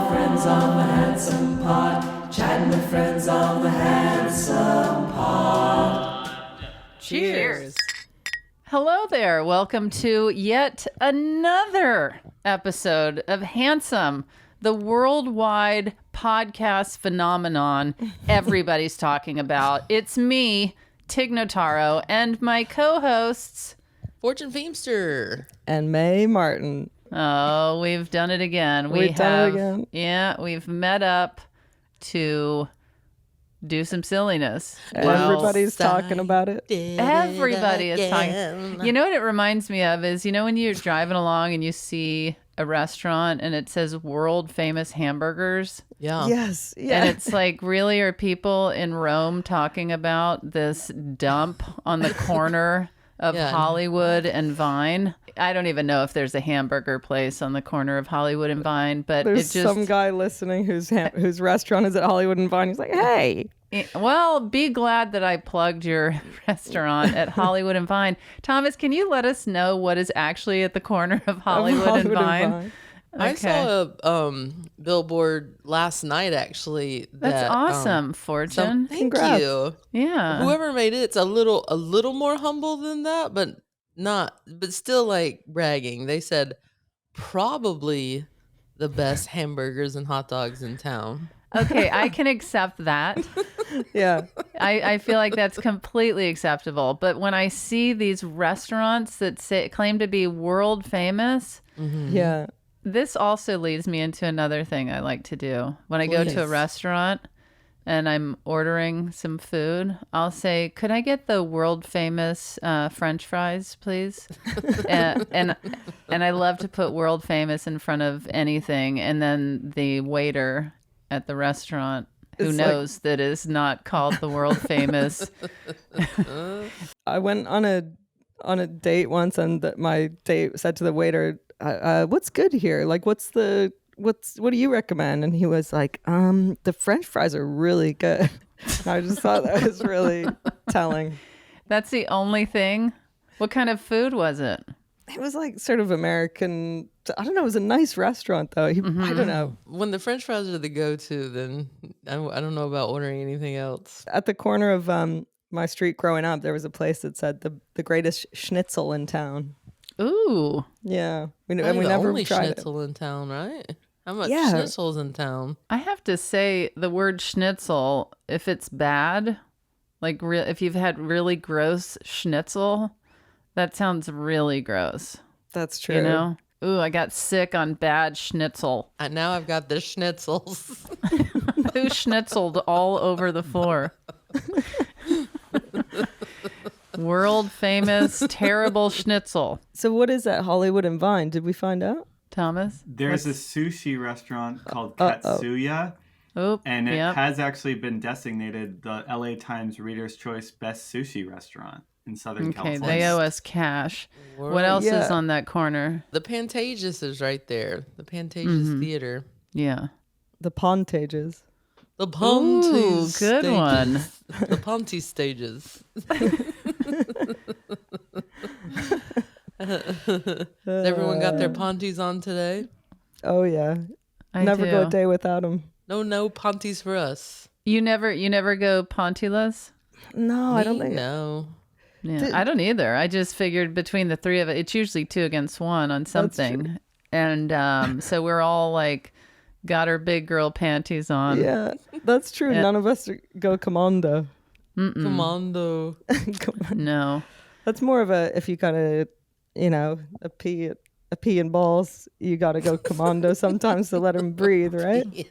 friends on the Handsome Pod. Chatting with friends on the Handsome Pod. Cheers. Hello there. Welcome to yet another episode of Handsome, the worldwide podcast phenomenon everybody's talking about. It's me, Tig Notaro, and my co-hosts, Fortune Feimster and May Martin. Oh, we've done it again. We've done it again. Yeah, we've met up to do some silliness. Everybody's talking about it. Everybody is talking. You know what it reminds me of is, when you're driving along and you see a restaurant and it says world famous hamburgers. Yeah. Yes. Yeah. And it's like, really, are people in Rome talking about this dump on the corner of Hollywood and Vine? I don't even know if there's a hamburger place on the corner of Hollywood and Vine, but there's some guy listening whose restaurant is at Hollywood and Vine. He's like, hey. Well, be glad that I plugged your restaurant at Hollywood and Vine. Thomas, can you let us know what is actually at the corner of Hollywood and Vine? Okay. I saw a billboard last night, actually. That's awesome, Fortune. Thank Congrats. you. Yeah. Whoever made it, it's a little more humble than that, but still like bragging. They said probably the best hamburgers and hot dogs in town. Okay, I can accept that. Yeah. I feel like that's completely acceptable. But when I see these restaurants that claim to be world famous, Yeah. this also leads me into another thing I like to do. When I go to a restaurant and I'm ordering some food, I'll say, could I get the world famous French fries, please? and I love to put world famous in front of anything. And then the waiter at the restaurant who knows that is not called the world famous. I went on a date once, and my date said to the waiter, what's good here? Like, what do you recommend? And he was like, the French fries are really good. And I just thought that was really telling. That's the only thing. What kind of food was it? It was like sort of American. I don't know. It was a nice restaurant, though. I don't know. When the French fries are the go-to, then I don't know about ordering anything else. At the corner of my street growing up, there was a place that said the greatest schnitzel in town. Ooh. Yeah. We The never only tried schnitzel in town, right? How much Yeah. schnitzel's in town? I have to say the word schnitzel, if it's bad, like if you've had really gross schnitzel, that sounds really gross. That's true. Ooh, I got sick on bad schnitzel. Now I've got the schnitzels. Who schnitzeled all over the floor? World famous terrible schnitzel. So what is that, Hollywood and Vine? Did we find out? Thomas? There's a sushi restaurant called Katsuya, Oop, and it yep. has actually been designated the LA Times Reader's Choice Best Sushi Restaurant in Southern Okay, California. they owe us cash. World- What else Yeah. is on that corner? The Pantages is right there. The Pantages Theater. Yeah. The Pontages. The Ponte Ooh, good stages. one. The Ponte stages. Has everyone got their Pontes on today? Oh yeah. I Never go a do. day without them. No Pontes for us. You never go Pontillas? No, I don't think. No. Yeah, I don't either. I just figured between the three of it, it's usually 2 against 1 on something. And so we're all like, got our big girl panties on. Yeah, that's true. Yeah. None of us go commando. Commando. No. That's more of a, if you got a pee and balls, you got to go commando sometimes to let him breathe, right?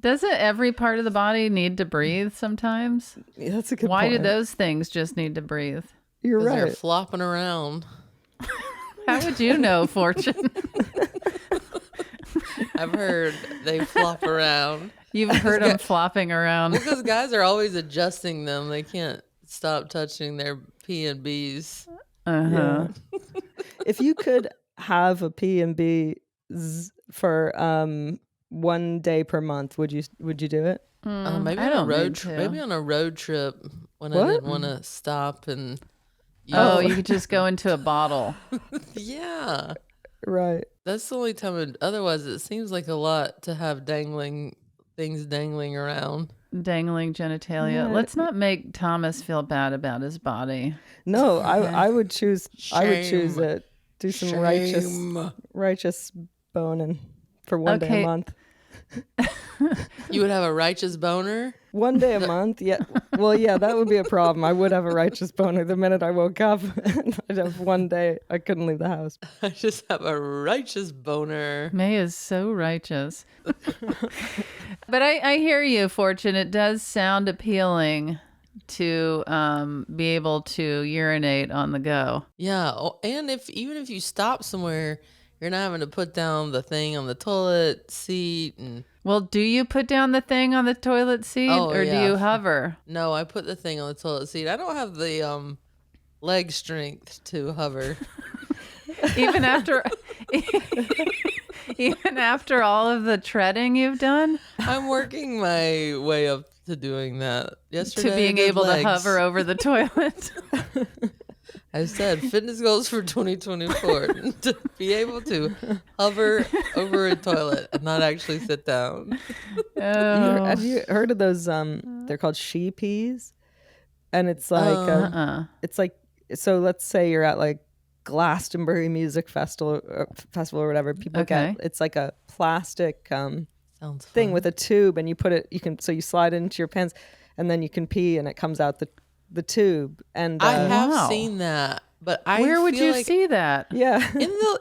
Doesn't every part of the body need to breathe sometimes? Yeah, that's a good Why point. do those things just need to breathe? You're Because they're right. flopping around. How would you know, Fortune? I've heard they flop around. You've heard them flopping around. Because guys are always adjusting them. They can't stop touching their P and B's. Uh-huh. Yeah. If you could have a P&B for 1 day per month, would you do it? Maybe I on a don't road need trip. to. Maybe on a road trip when I What? didn't want to stop and. Oh, you could just go into a bottle. Yeah. Right. That's the only time. Otherwise, it seems like a lot to have things dangling around. Dangling genitalia. Yeah. Let's not make Thomas feel bad about his body. No, I would choose. I would choose Shame. it. Do some Shame. righteous boning for one day Okay. a month. You would have a righteous boner? One day a month, yeah. Well, yeah, that would be a problem. I would have a righteous boner the minute I woke up. I'd have one day I couldn't leave the house. I just have a righteous boner. May is so righteous. But I hear you, Fortune. It does sound appealing to be able to urinate on the go. Yeah, and even if you stop somewhere, you're not having to put down the thing on the toilet seat and Well, do you put down the thing on the toilet seat or do yeah. you hover? No, I put the thing on the toilet seat. I don't have the leg strength to hover. Even after even after all of the treading you've done I'm working my way up to doing that. Yesterday, to being I did able legs. to hover over the toilet. I said fitness goals for 2024 to be able to hover over a toilet and not actually sit down. Oh. Have you heard of those? They're called she peas, and it's like it's like, so let's say you're at like Glastonbury Music Festival or whatever. People Okay. get, it's like a plastic Sounds thing fun. with a tube, and you put it. So you slide it into your pants, and then you can pee, and it comes out the tube. And I have Wow. seen that, but I Where would feel you like see that? yeah,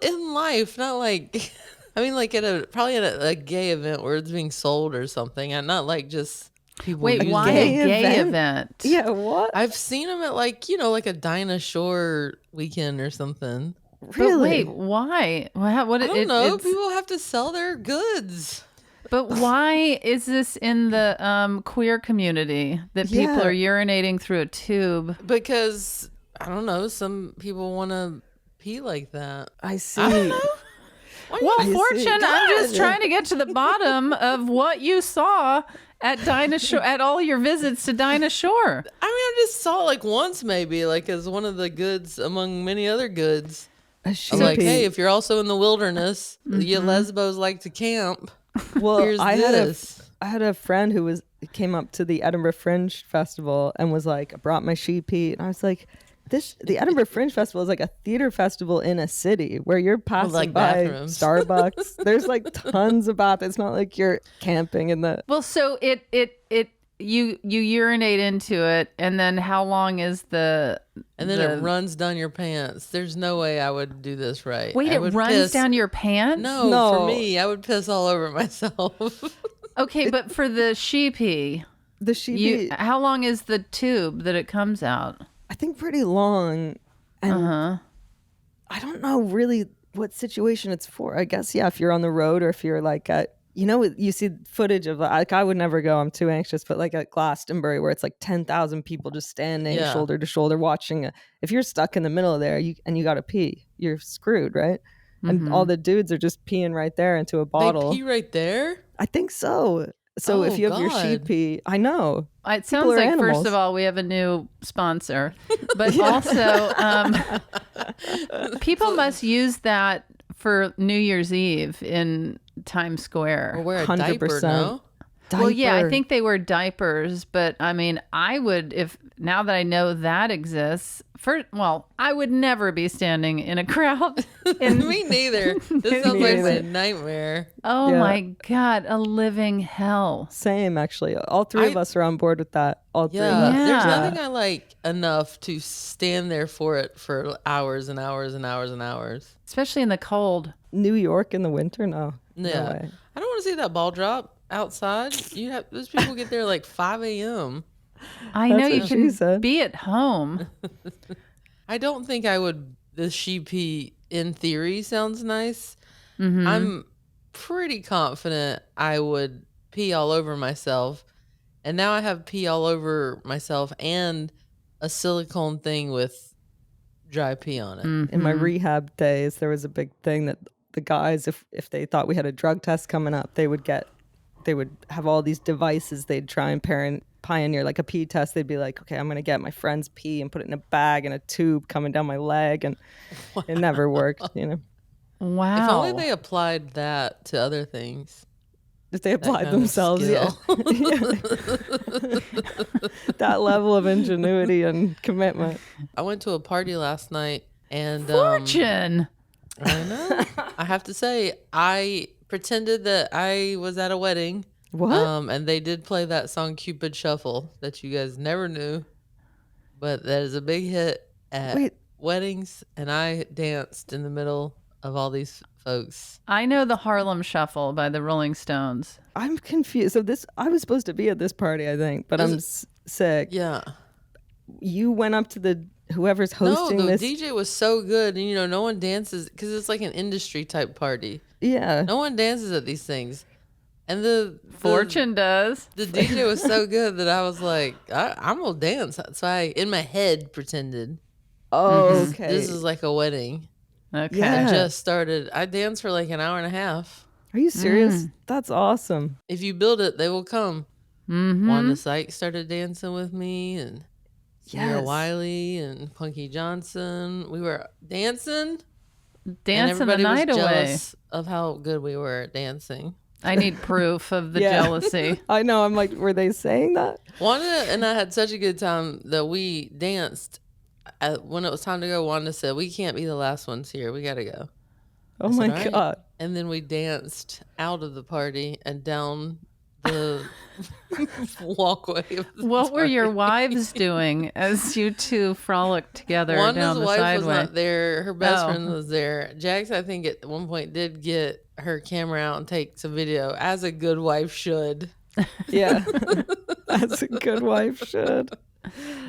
in life, not like I mean, like probably at a gay event where it's being sold or something, and not like just people. Wait, using why it. a Gay gay event? event? yeah. What? I've seen them at like like a Dinah Shore weekend or something. But Really? wait, why? What I don't know. it's- People have to sell their goods. But why is this in the queer community that people Yeah. are urinating through a tube? Because I don't know, some people want to pee like that. I see. I don't know. Well, You see? Fortune, I'm just God. trying to get to the bottom of what you saw at Dinah Shore, at all your visits to Dinah Shore. I mean, I just saw it like once, maybe, like as one of the goods among many other goods. A she I'm like, pea. hey, if you're also in the wilderness, you lesbos like to camp. Well, Here's I this. had a friend who came up to the Edinburgh Fringe Festival and was like, I brought my she pea, and I was like, the Edinburgh Fringe Festival is like a theater festival in a city where you're passing like by bathrooms. Starbucks. There's like tons of bathrooms. It's not like you're camping in the. Well, so you urinate into it, and then how long is And then the- it runs down your pants. There's no way I would do this right. Wait, I it would runs piss. down your pants? No, No. for me, I would piss all over myself. Okay, but for the sheepy, The she pea, how long is the tube that it comes out? I think pretty long. And I don't know really what situation it's for. I guess, yeah, if you're on the road or if you're like at, you see footage of like, I would never go, I'm too anxious, but like at Glastonbury where it's like 10,000 people just standing Yeah. shoulder to shoulder watching. If you're stuck in the middle of there and you got to pee, you're screwed, right? And all the dudes are just peeing right there into a bottle. They pee right there? I think so. So Oh, if you have your sheep God. pee, I know. It sounds are like, animals. first of all, we have a new sponsor, but also people must use that for New Year's Eve in Times Square. Or wear a diaper, 100%. no? Well, yeah, I Diaper. think they wear diapers, but I mean, I would, if now that I know that exists, I would never be standing in a crowd. Me neither. This sounds like neither. a nightmare. Oh Yeah. my God, a living hell. Same, actually. All three of us are on board with that. All three of Yeah, us. Yeah. there's nothing I like enough to stand there for it for hours and hours and hours and hours. Especially in the cold. New York in the winter? No. Yeah. No way. I don't want to see that ball drop outside. Those people get there like 5 a.m. I know That's you what she can said. be at home. I don't think I would. The sheepy in theory sounds nice. Mm-hmm. I'm pretty confident I would pee all over myself. And now I have pee all over myself and a silicone thing with dry pee on it. In my rehab days, there was a big thing that the guys, if they thought we had a drug test coming up, they would have all these devices they'd try and pioneer, like a pee test. They'd be like, okay, I'm going to get my friend's pee and put it in a bag and a tube coming down my leg. And it never worked, Wow. If only they applied that to other things. If they applied kind of themselves, yeah. That level of ingenuity and commitment. I went to a party last night and Fortune. I know. I have to say, I pretended that I was at a wedding. What? And they did play that song Cupid Shuffle that you guys never knew. But that is a big hit at weddings, and I danced in the middle of all these folks. I know the Harlem Shuffle by the Rolling Stones. I'm confused. So I was supposed to be at this party, I think, but I'm sick. Yeah. You went up to whoever's hosting no, the this. DJ was so good, and no one dances because it's like an industry type party. Yeah. No one dances at these things, and Fortune does. The DJ was so good that I was like, I'm gonna dance. So I, in my head, pretended. Oh, okay. This is like a wedding. Okay. Yeah. I just started. I danced for like an hour and a half. Are you serious? That's awesome. If you build it, they will come. Mm-hmm. Wanda Sykes started dancing with me, and Sarah Yes. Wiley and Punky Johnson. We were dancing and Dancing the everybody night was away. jealous of how good we were at dancing. I need proof of the Yeah. jealousy. I know. I'm like, were they saying that? Wanda and I had such a good time that we danced. When it was time to go, Wanda said, "We can't be the last ones here. We got to go." Oh I said, my "All right." God. And then we danced out of the party and down the walkway. Of the What were your party. wives doing as you two frolicked together Wanda's down the wife sideway? was not there. Her best Oh. friend was there. Jax, I think, at one point did get her camera out and take some video, as a good wife should. Yeah. As a good wife should.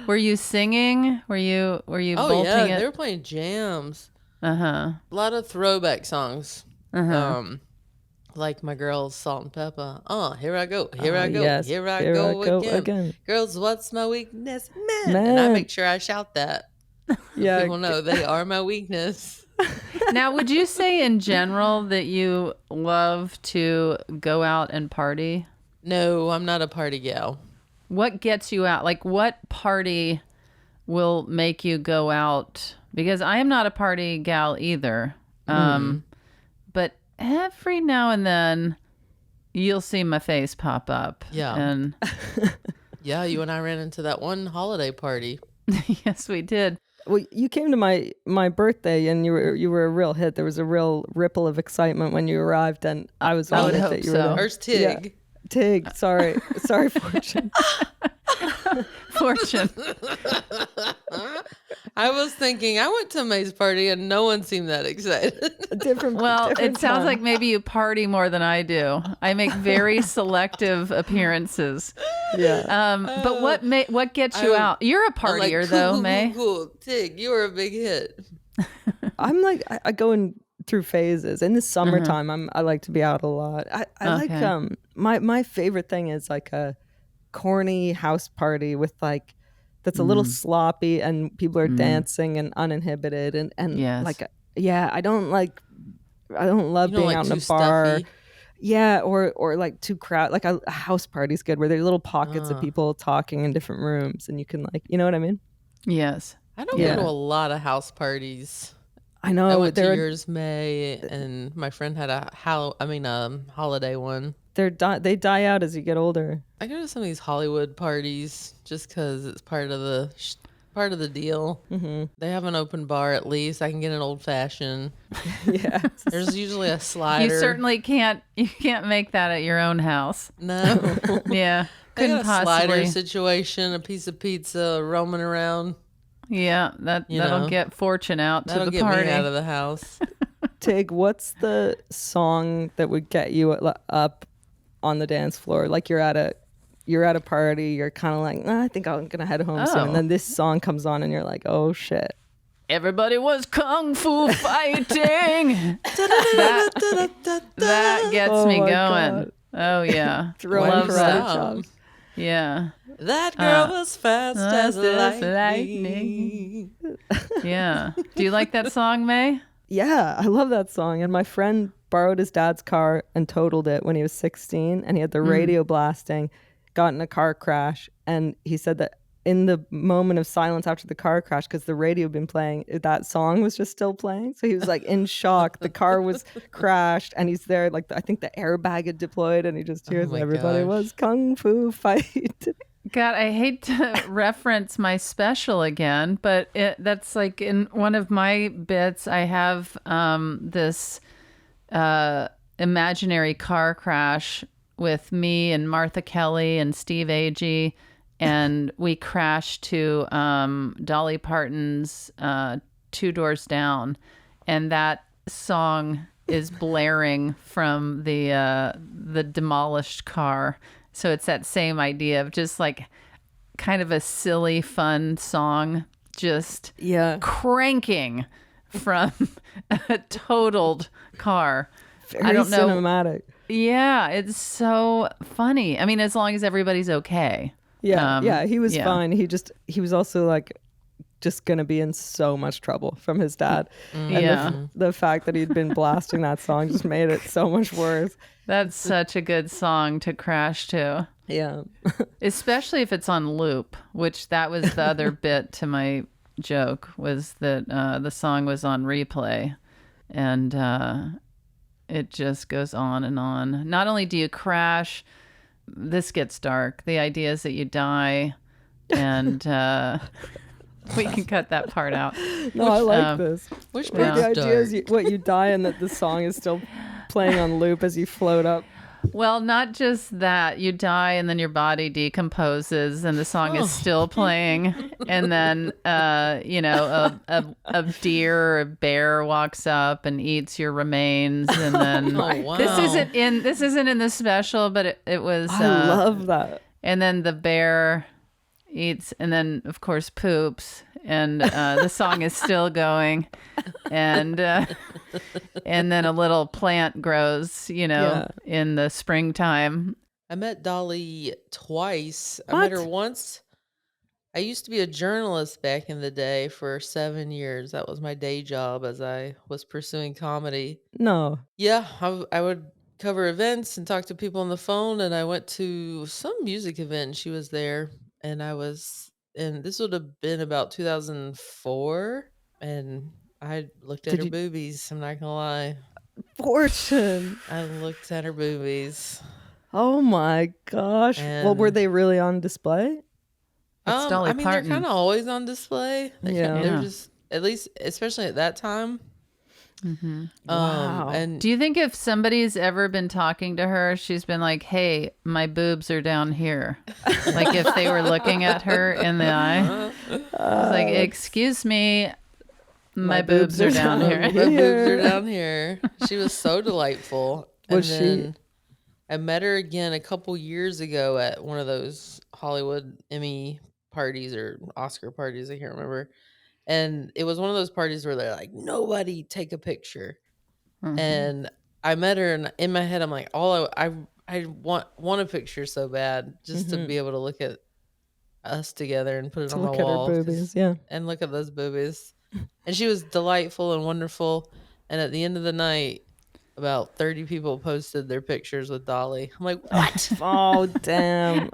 Were you singing? Were you Oh bolting yeah, it? they were playing jams. Uh-huh. A lot of throwback songs. Uh-huh. Like my girls, Salt and Pepper. Oh, here I go. Here I go. Yes. Here I go again. Girls, what's my weakness? Men. And I Men. make sure I shout that. Yeah. People know they are my weakness. Now, would you say in general that you love to go out and party? No, I'm not a party gal. What gets you out? Like, what party will make you go out? Because I am not a party gal either. But every now and then you'll see my face pop up. Yeah. And Yeah, you and I ran into that one holiday party. yes, we did. Well, you came to my birthday and you were a real hit. There was a real ripple of excitement when you arrived, and I was I would honored hope that you so. were there. Where's Tig? Yeah. Tig, sorry, Fortune. Fortune. I was thinking, I went to May's party and no one seemed that excited. Well, it different sounds time. like maybe you party more than I do. I make very selective appearances. Yeah. But what gets you out? You're a I'm like, partier, cool, though, cool, May. Cool. Tig, you were a big hit. I'm like I go in through phases. In the summertime, I like to be out a lot. I like Okay. my favorite thing is like a corny house party with like that's a little sloppy and people are dancing and uninhibited and Yes. like I don't love You don't being like out in a too bar. stuffy? Yeah, or like too crowd. Like a house party's good where there's little pockets of people talking in different rooms and you can like, you know what I mean? Yes. I don't Yeah. go to a lot of house parties. I know I went to they're yours, May, and my friend had a holiday one. they die out as you get older. I go to some of these Hollywood parties just because it's part of the deal. Mm-hmm. They have an open bar at least. I can get an old fashioned. Yeah. There's usually a slider. You certainly can't. You can't make that at your own house. No. Yeah. I got Couldn't a slider possibly. situation, a piece of pizza roaming around. Yeah. That'll know, get Fortune out to That'll the get party. me out of the house. Tig, what's the song that would get you up on the dance floor? Like you're at a party, you're kind of like, I think I'm gonna head home soon, Oh. and then this song comes on, and you're like, oh shit. Everybody was kung fu fighting. that gets Oh me my going. God. Oh yeah. Throwing Love karate that. chops. Yeah. That girl was fast as Fast as lightning. Yeah. Do you like that song, May? Yeah, I love that song. And my friend borrowed his dad's car and totaled it when he was 16, and he had the radio blasting, got in a car crash, and he said that in the moment of silence after the car crash, because the radio had been playing, that song was just still playing. So he was like in shock. The car was crashed and he's there, like I think the airbag had deployed, and he just hears my everybody gosh. was kung fu fight. God, I hate to reference my special again, but that's like in one of my bits, I have this imaginary car crash with me and Martha Kelly and Steve Agee, and we crashed to Dolly Parton's Two Doors Down, and that song is blaring from the demolished car. So it's that same idea of just like kind of a silly, fun song, just cranking from a totaled car. Very I don't know. cinematic. Yeah, it's so funny. I mean, as long as everybody's okay. Yeah, he was fine. He was also like just gonna be in so much trouble from his dad. And the fact that he'd been blasting that song just made it so much worse. That's such a good song to crash to. Yeah. Especially if it's on loop, which that was the other bit to my joke, was that the song was on replay, and it just goes on and on. Not only do you crash, this gets dark. The idea is that you die, and we can cut that part out. No, I like this. Which The part's idea is dark? you die and that the song is still playing on loop as you float up. Well, not just that. You die and then your body decomposes and the song is still playing. And then, a deer or a bear walks up and eats your remains. And then wow. this isn't in the special, but it was. I love that. And then the bear eats and then, of course, poops. And the song is still going. And then a little plant grows, in the springtime. I met Dolly twice. I What? met her once. I used to be a journalist back in the day for 7 years. That was my day job as I was pursuing comedy. No. Yeah, I would cover events and talk to people on the phone. And I went to some music event and she was there. And this would have been about 2004. And I looked at her boobies. I'm not going to lie. Fortune. I looked at her boobies. Oh my gosh. Well, were And- they really on display? It's Dolly they're Parton. kind of always on display. Yeah. They're just, at least, especially at that time. Wow. And Do you think if somebody's ever been talking to her, she's been like, hey, my boobs are down here? Like if they were looking at her in the eye. It's like, excuse me, my boobs are down here. my boobs are down here. She was so delightful. Was she? Then I met her again a couple years ago at one of those Hollywood Emmy parties or Oscar parties. I can't remember. And it was one of those parties where they're like, nobody take a picture. And I met her, and in my head, I'm like, I want a picture so bad, just to be able to look at us together and put it on Look my at wall. her boobies. Yeah. And look at those boobies. And she was delightful and wonderful. And at the end of the night, about 30 people posted their pictures with Dolly. I'm like, what? Oh, damn.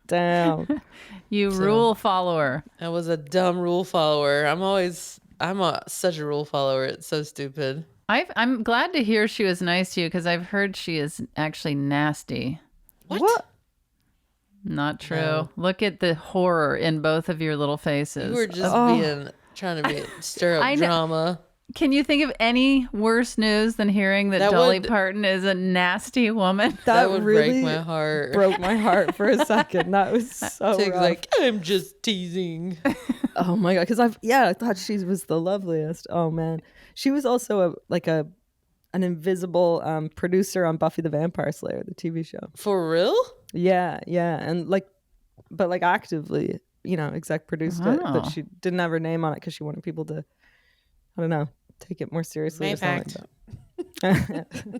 Damn. You rule follower. I was a dumb rule follower. Such a rule follower. It's so stupid. I'm glad to hear she was nice to you because I've heard she is actually nasty. What? Not true. No. Look at the horror in both of your little faces. You were just trying to stir up I know. drama. Can you think of any worse news than hearing that That Dolly would- Parton is a nasty woman? That would really break my heart. broke my heart for a second. That was so Tig's rough. like, I'm just teasing. Oh my god, because I thought she was the loveliest. Oh man, she was also an invisible producer on Buffy the Vampire Slayer, the TV show. For real? Yeah, and but actively, exec produced it, Wow. but she didn't have her name on it because she wanted people to, I don't know, take it more seriously or something like that.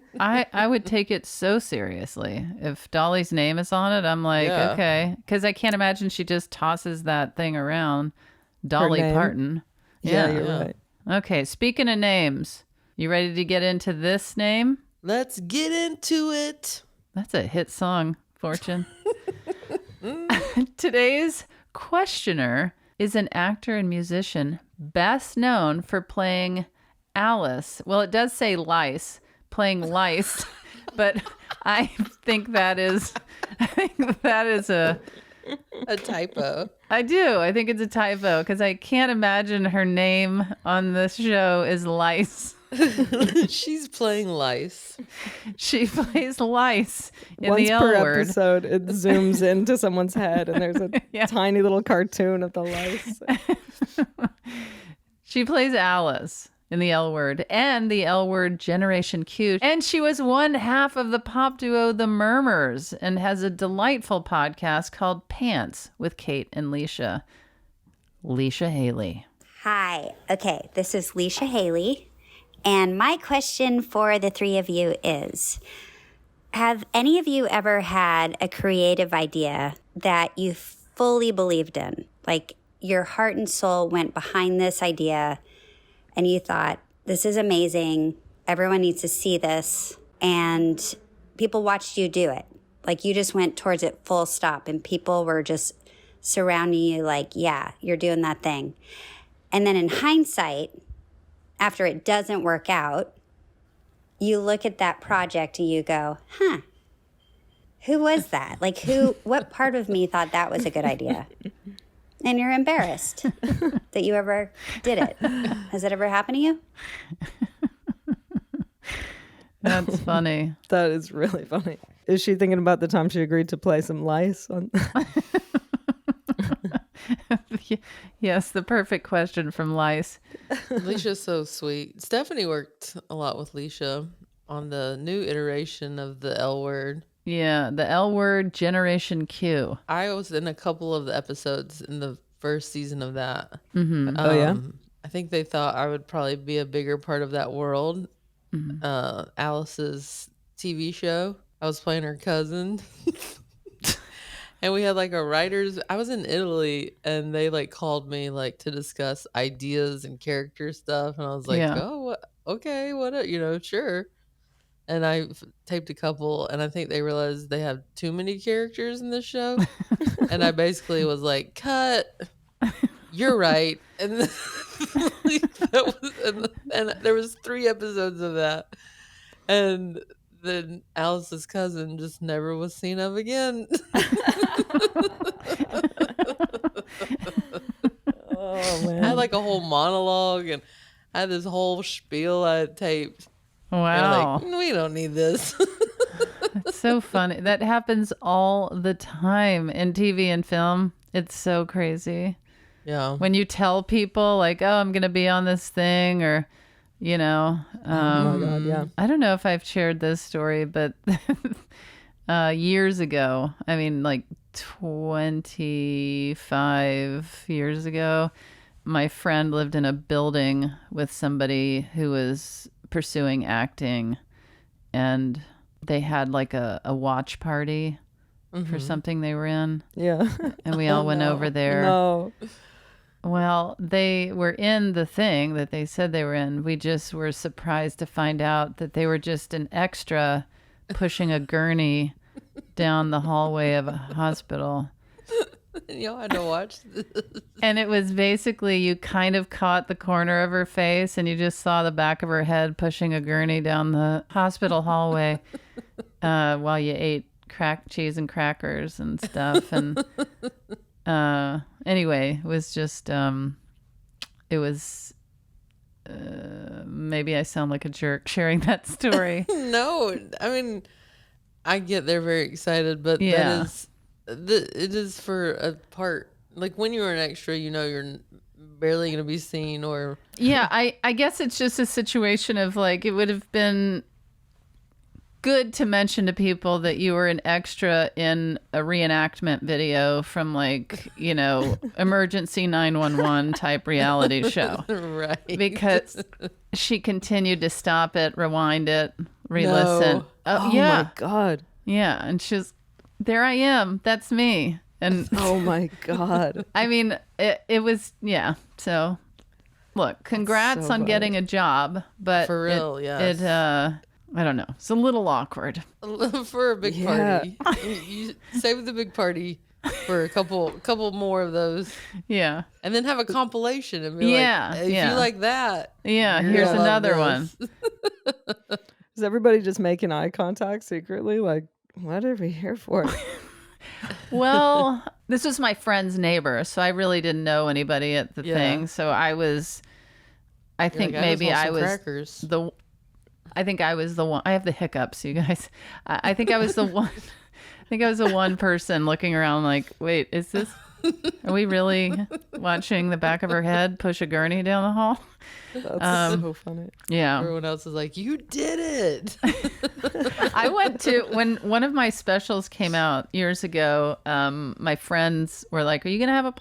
I would take it so seriously. If Dolly's name is on it, I'm like, Yeah. okay. Because I can't imagine she just tosses that thing around. Dolly name? Parton. Yeah, you're right. Okay, speaking of names, you ready to get into this name? Let's get into it. That's a hit song, Fortune. Today's Questioner is an actor and musician best known for playing Alice. Well, it does say lice, playing lice, but I think that is a typo. I do. I think it's a typo because I can't imagine her name on this show is Lice. She's playing lice. She plays lice in Once the L per word. episode, it zooms into someone's head, and there's a Yeah. tiny little cartoon of the lice. She plays Alice in the L Word and the L Word Generation Q. And she was one half of the pop duo The Murmurs and has a delightful podcast called Pants with Kate and Leisha. Leisha Hailey. Hi. Okay, this is Leisha Hailey. And my question for the three of you is, have any of you ever had a creative idea that you fully believed in? Like your heart and soul went behind this idea and you thought, this is amazing. Everyone needs to see this. And people watched you do it. Like you just went towards it full stop and people were just surrounding you like, yeah, you're doing that thing. And then in hindsight, after it doesn't work out, you look at that project and you go, who was that? Like what part of me thought that was a good idea? And you're embarrassed that you ever did it. Has it ever happened to you? That's funny. That is really funny. Is she thinking about the time she agreed to play some lice on? Yes, the perfect question from Lice. Leisha's so sweet. Stephanie worked a lot with Leisha on the new iteration of the L Word. Yeah, the L Word Generation Q. I was in a couple of the episodes in the first season of that. Mm-hmm. Oh, yeah? I think they thought I would probably be a bigger part of that world. Alice's TV show. I was playing her cousin. And we had like a writer's, I was in Italy and they like called me like to discuss ideas and character stuff. And I was like, Yeah. oh, okay, sure. And I taped a couple and I think they realized they have too many characters in this show. And I basically was like, cut, you're right. And, and there was 3 episodes of that. And then Alice's cousin just never was seen of again. Oh man! I had like a whole monologue and I had this whole spiel I had taped. Wow. Like, we don't need this. It's so funny. That happens all the time in TV and film. It's so crazy. Yeah. When you tell people like, oh, I'm going to be on this thing or, oh my God, yeah. I don't know if I've shared this story, but years ago, I mean, like 25 years ago, my friend lived in a building with somebody who was pursuing acting, and they had like a watch party for something they were in, Yeah. and we all went over there. No. Well, they were in the thing that they said they were in. We just were surprised to find out that they were just an extra pushing a gurney down the hallway of a hospital. And y'all had to watch this. And it was basically you kind of caught the corner of her face and you just saw the back of her head pushing a gurney down the hospital hallway while you ate cheese and crackers and stuff. And anyway, it was just, maybe I sound like a jerk sharing that story. No, I mean, I get they're very excited, but Yeah. it is for a part. Like when you're an extra, you're barely going to be seen or. Yeah, I guess it's just a situation of like, it would have been good to mention to people that you were an extra in a reenactment video from like, emergency 911 type reality show. Right. Because she continued to stop it, rewind it, re-listen. No. Oh yeah. my God. Yeah. And she's, there I am. That's me. And Oh my God. I mean, it was, yeah. So look, congrats so on funny. getting a job, but For real, yes. I don't know. It's a little awkward. For a big Yeah. party. You save the big party for a couple more of those. Yeah. And then have a compilation and be Yeah, like, if yeah. you like that. Yeah, you're here's gonna love another one. this. Is everybody just making eye contact secretly? Like, what are we here for? Well, this was my friend's neighbor, so I really didn't know anybody at the thing. So I think like, maybe I was crackers. I think I was the one. I have the hiccups, you guys. I think I was the one. I think I was the one person looking around like, wait, are we really watching the back of her head push a gurney down the hall? That's so funny. Yeah. Everyone else is like, you did it. I went to, when one of my specials came out years ago, my friends were like, are you going to have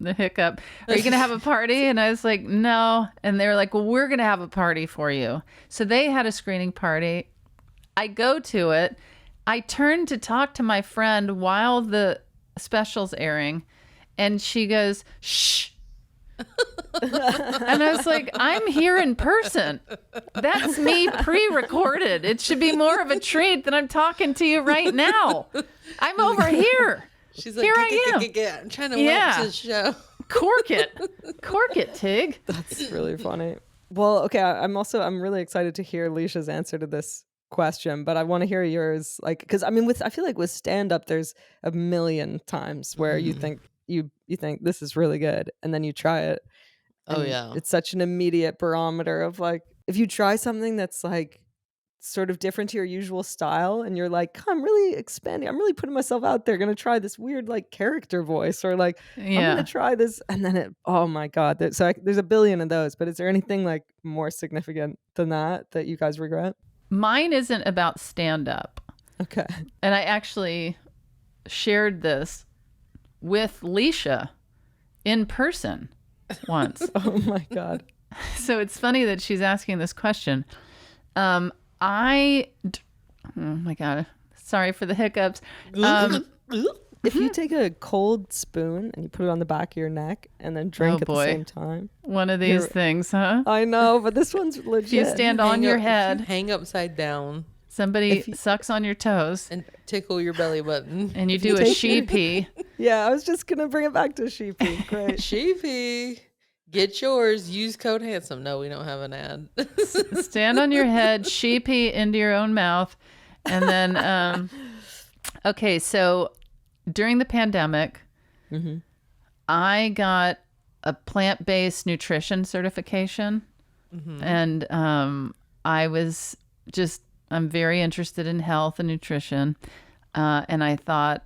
the hiccup. Are you going to have a party? And I was like, no. And they were like, well, we're going to have a party for you. So they had a screening party. I go to it. I turn to talk to my friend while the special's airing. And she goes, shh. And I was like, I'm here in person. That's me pre-recorded. It should be more of a treat that I'm talking to you right now. I'm over here. She's like, here I am. I'm trying to watch this show. Cork it, Tig. That's really funny. Well, okay, I'm really excited to hear Leisha's answer to this question, but I want to hear yours. Like, because I mean, I feel like with stand up, there's a million times where you think you think this is really good, and then you try it. Oh yeah, it's such an immediate barometer of like, if you try something that's like sort of different to your usual style, and you're like, I'm really expanding, I'm really putting myself out there, gonna try this weird like character voice, or like I'm gonna try this, and then oh my god, there's a billion of those. But is there anything like more significant than that you guys regret? Mine isn't about stand up. Okay. And I actually shared this with Leisha in person once. Oh my god. So it's funny that she's asking this question. Oh my god, sorry for the hiccups. If you take a cold spoon and you put it on the back of your neck and then drink at the same time. One of these things, huh? I know, but this one's legit. If you stand on your head, hang upside down, somebody sucks on your toes and tickle your belly button, and you do a sheepy. Yeah, I was just gonna bring it back to sheepy. Great. Sheepy. Get yours. Use code handsome. No, we don't have an ad. Stand on your head, sheepy into your own mouth, and then okay, so during the pandemic, I got a plant-based nutrition certification, and I'm very interested in health and nutrition, and I thought,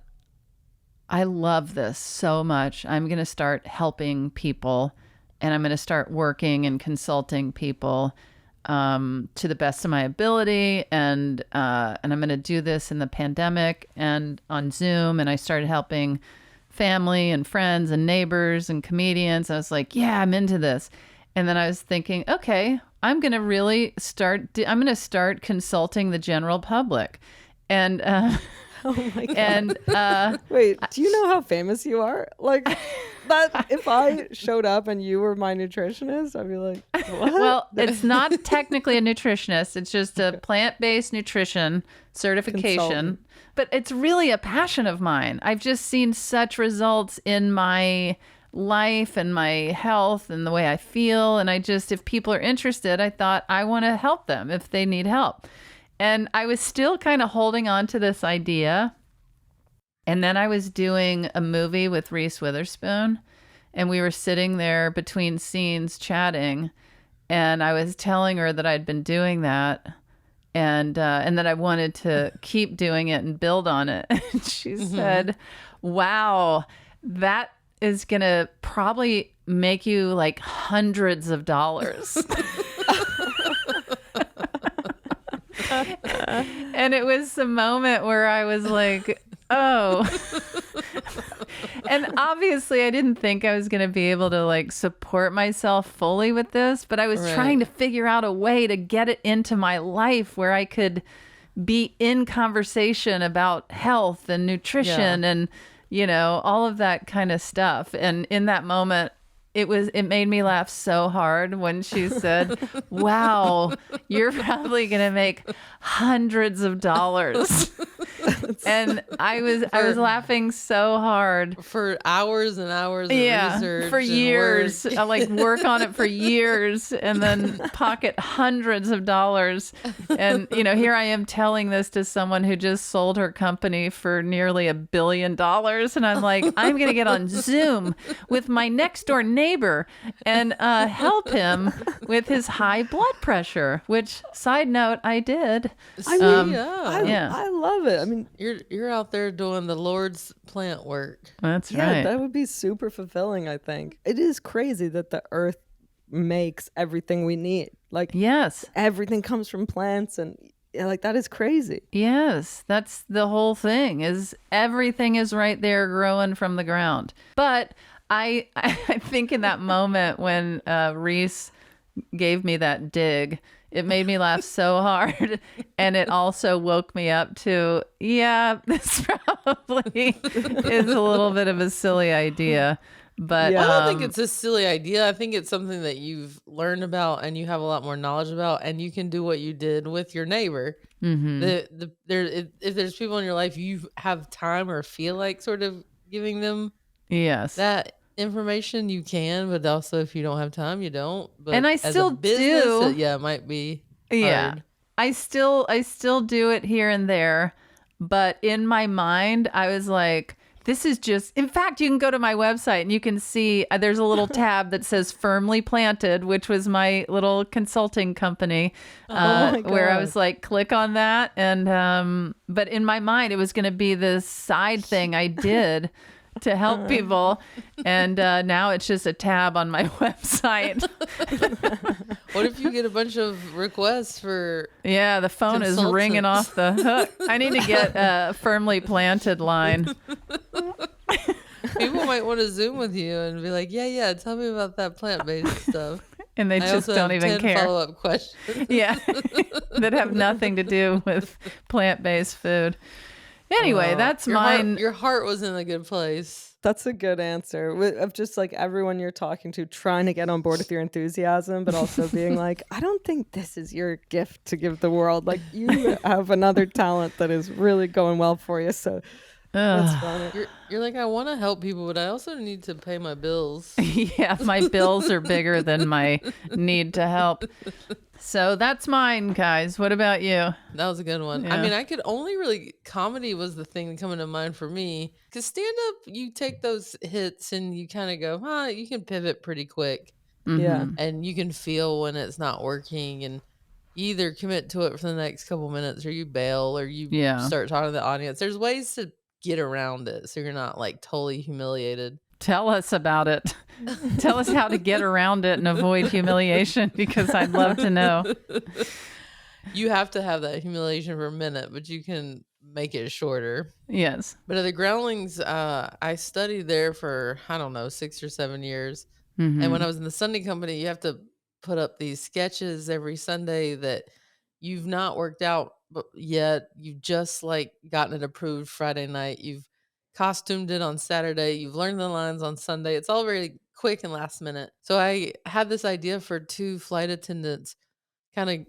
I love this so much. I'm going to start helping people, and I'm going to start working and consulting people to the best of my ability, and I'm going to do this in the pandemic and on Zoom. And I started helping family and friends and neighbors and comedians. I was like, yeah, I'm into this. And then I was thinking, okay, I'm going to really start consulting the general public. And oh my god. And wait, do you know how famous you are? Like that, if I showed up and you were my nutritionist, I'd be like, what? Well, it's not technically a nutritionist. It's just a plant-based nutrition certification. Consultant. But it's really a passion of mine. I've just seen such results in my life and my health and the way I feel. And if people are interested, I thought I want to help them if they need help. And I was still kind of holding on to this idea. And then I was doing a movie with Reese Witherspoon, and we were sitting there between scenes chatting, and I was telling her that I'd been doing that, and that I wanted to keep doing it and build on it. And she said, wow, that is going to probably make you like hundreds of dollars. And it was the moment where I was like, oh. And obviously I didn't think I was going to be able to like support myself fully with this, but I was trying to figure out a way to get it into my life where I could be in conversation about health and nutrition and, all of that kind of stuff. And in that moment, it made me laugh so hard when she said, wow, you're probably going to make hundreds of dollars. And I was laughing so hard for hours and hours of research for and years. work. I like work on it for years and then pocket hundreds of dollars. And here I am telling this to someone who just sold her company for nearly $1 billion, and I'm like, I'm gonna get on Zoom with my next door neighbor and help him with his high blood pressure, which, side note, I did. I mean, I love it. I mean, you're out there doing the Lord's plant work. That's yeah, right. that would be super fulfilling, I think. It is crazy that the earth makes everything we need. Like, yes, everything comes from plants, and like, that is crazy. Yes, that's the whole thing, is everything is right there growing from the ground. But I think in that moment when Reese gave me that dig, it made me laugh so hard. And it also woke me up to, this probably is a little bit of a silly idea. But I don't think it's a silly idea. I think it's something that you've learned about and you have a lot more knowledge about, and you can do what you did with your neighbor. Mm-hmm. If there's people in your life you have time or feel like sort of giving them that information, you can, but also if you don't have time, you don't. But and I as still a business, do. it might be hard. I still do it here and there, but in my mind, I was like, this is just, in fact, you can go to my website and you can see there's a little tab that says Firmly Planted, which was my little consulting company, where I was like, click on that. And, but in my mind, it was going to be this side thing I did to help people. And now it's just a tab on my website. What if you get a bunch of requests for the phone is ringing off the hook. I need to get a Firmly Planted line. People might want to Zoom with you and be like, yeah, tell me about that plant-based stuff. And they just don't even care. Follow-up questions. That have nothing to do with plant-based food. Anyway, that's mine. Your heart was in a good place. That's a good answer. Of just like everyone you're talking to trying to get on board with your enthusiasm, but also being like, I don't think this is your gift to give the world. Like, you have another talent that is really going well for you. So that's funny. You're like, I want to help people, but I also need to pay my bills. My bills are bigger than my need to help. So that's mine, guys. What about you? That was a good one. I mean, I could only really, comedy was the thing coming to mind for me. Because stand up, you take those hits and you kind of go, you can pivot pretty quick. Mm-hmm. Yeah. And you can feel when it's not working, and you either commit to it for the next couple minutes or you bail or you start talking to the audience. There's ways to get around it so you're not like totally humiliated. Tell us about it. Tell us how to get around it and avoid humiliation, because I'd love to know. You have to have that humiliation for a minute, but you can make it shorter. Yes. But at the Groundlings, I studied there for, 6 or 7 years. Mm-hmm. And when I was in the Sunday company, you have to put up these sketches every Sunday that you've not worked out yet. You've just like gotten it approved Friday night. You've costumed it on Saturday. You've learned the lines on Sunday. It's all very quick and last minute. So I had this idea for 2 flight attendants, kind of